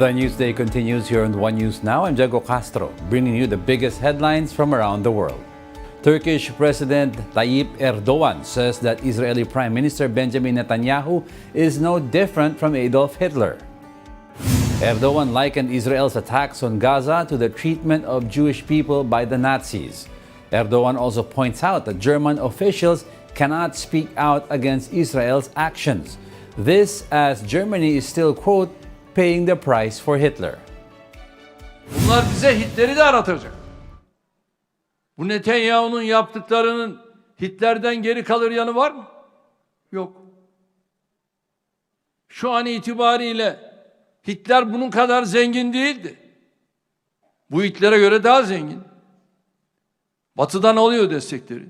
The Newsday continues here on One News Now. I'm Diego Castro, bringing you the biggest headlines from around the world. Turkish President Tayyip Erdogan says that Israeli Prime Minister Benjamin Netanyahu is no different from Adolf Hitler. Erdogan likened Israel's attacks on Gaza to the treatment of Jewish people by the Nazis. Erdogan also points out that German officials cannot speak out against Israel's actions. This as Germany is still, quote, paying the price for Hitler. Bunlar bize Hitler'i de aratacak. Bu Netanyahu'nun yaptıklarının Hitler'den geri kalır yanı var mı? Yok. Şu an itibariyle Hitler bunun kadar zengin değildi. Bu Hitler'e göre daha zengin. Batı'dan alıyor destekleri.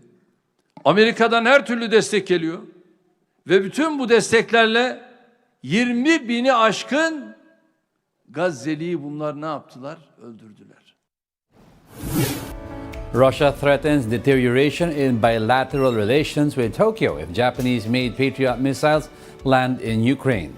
Amerika'dan her türlü destek geliyor. Ve bütün bu desteklerle 20 bini aşkın Gazze'liyi bunlar ne yaptılar? Öldürdüler. Russia threatens deterioration in bilateral relations with Tokyo if Japanese-made Patriot missiles land in Ukraine.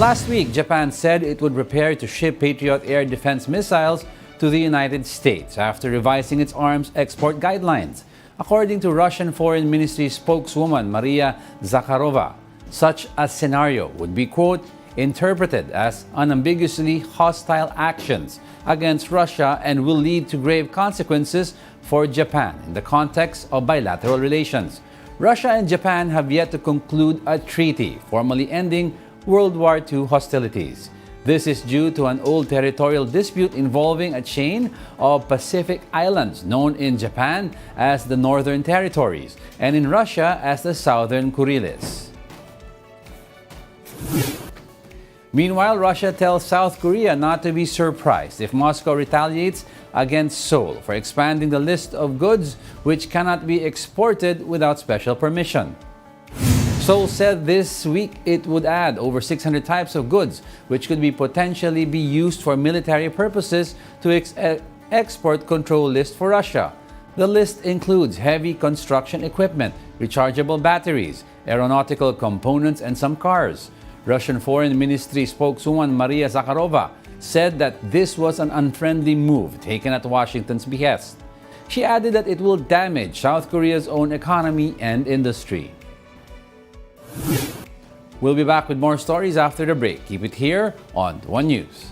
Last week, Japan said it would prepare to ship Patriot air defense missiles to the United States after revising its arms export guidelines. According to Russian Foreign Ministry spokeswoman Maria Zakharova, such a scenario would be, quote, interpreted as unambiguously hostile actions against Russia and will lead to grave consequences for Japan in the context of bilateral relations. Russia and Japan have yet to conclude a treaty formally ending World War II hostilities. This is due to an old territorial dispute involving a chain of Pacific islands known in Japan as the Northern Territories and in Russia as the Southern Kuriles. Meanwhile, Russia tells South Korea not to be surprised if Moscow retaliates against Seoul for expanding the list of goods which cannot be exported without special permission. Seoul said this week it would add over 600 types of goods which could be potentially be used for military purposes to export control list for Russia. The list includes heavy construction equipment, rechargeable batteries, aeronautical components, and some cars. Russian Foreign Ministry spokeswoman Maria Zakharova said that this was an unfriendly move taken at Washington's behest. She added that it will damage South Korea's own economy and industry. We'll be back with more stories after the break. Keep it here on One News.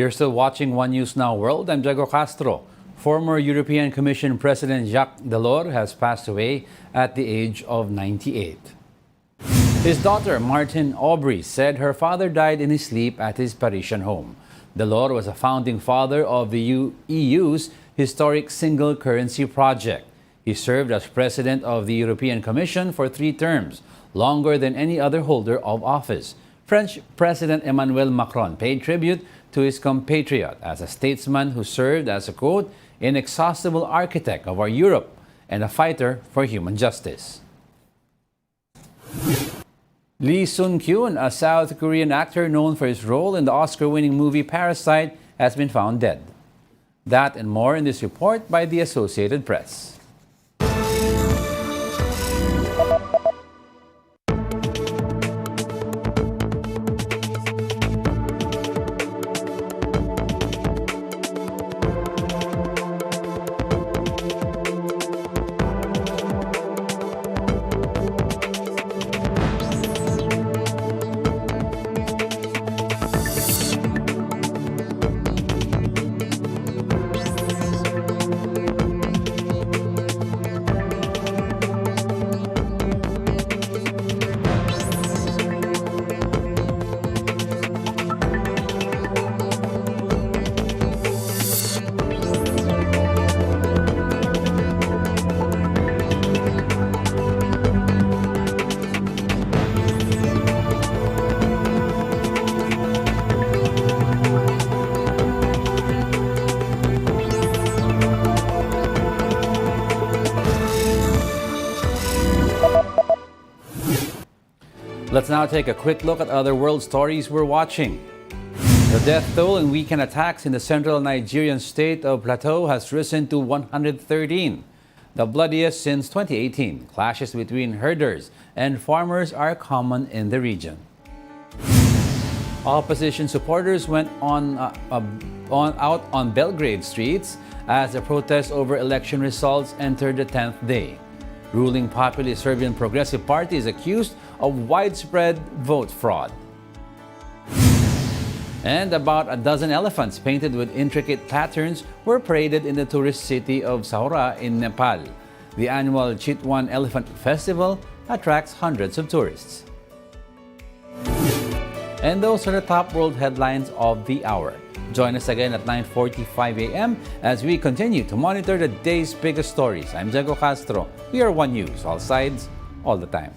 You're still watching One News Now World. I'm Diego Castro. Former European Commission President Jacques Delors has passed away at the age of 98. His daughter, Martine Aubry, said her father died in his sleep at his Parisian home. Delors was a founding father of the EU's historic single currency project. He served as president of the European Commission for 3 terms, longer than any other holder of office. French President Emmanuel Macron paid tribute to his compatriot as a statesman who served as a, quote, inexhaustible architect of our Europe and a fighter for human justice. Lee Sun-kyun, a South Korean actor known for his role in the Oscar-winning movie Parasite, has been found dead. That and more in this report by the Associated Press. Let's now take a quick look at other world stories we're watching. The death toll in weekend attacks in the central Nigerian state of Plateau has risen to 113, the bloodiest since 2018. Clashes between herders and farmers are common in the region. Opposition supporters went out on Belgrade streets as the protests over election results entered the 10th day. Ruling populist Serbian Progressive Party is accused of widespread vote fraud. And about a dozen elephants painted with intricate patterns were paraded in the tourist city of Saura in Nepal. The annual Chitwan Elephant Festival attracts hundreds of tourists. And those are the top world headlines of the hour. Join us again at 9:45 a.m. as we continue to monitor the day's biggest stories. I'm Diego Castro. We are One News, all sides, all the time.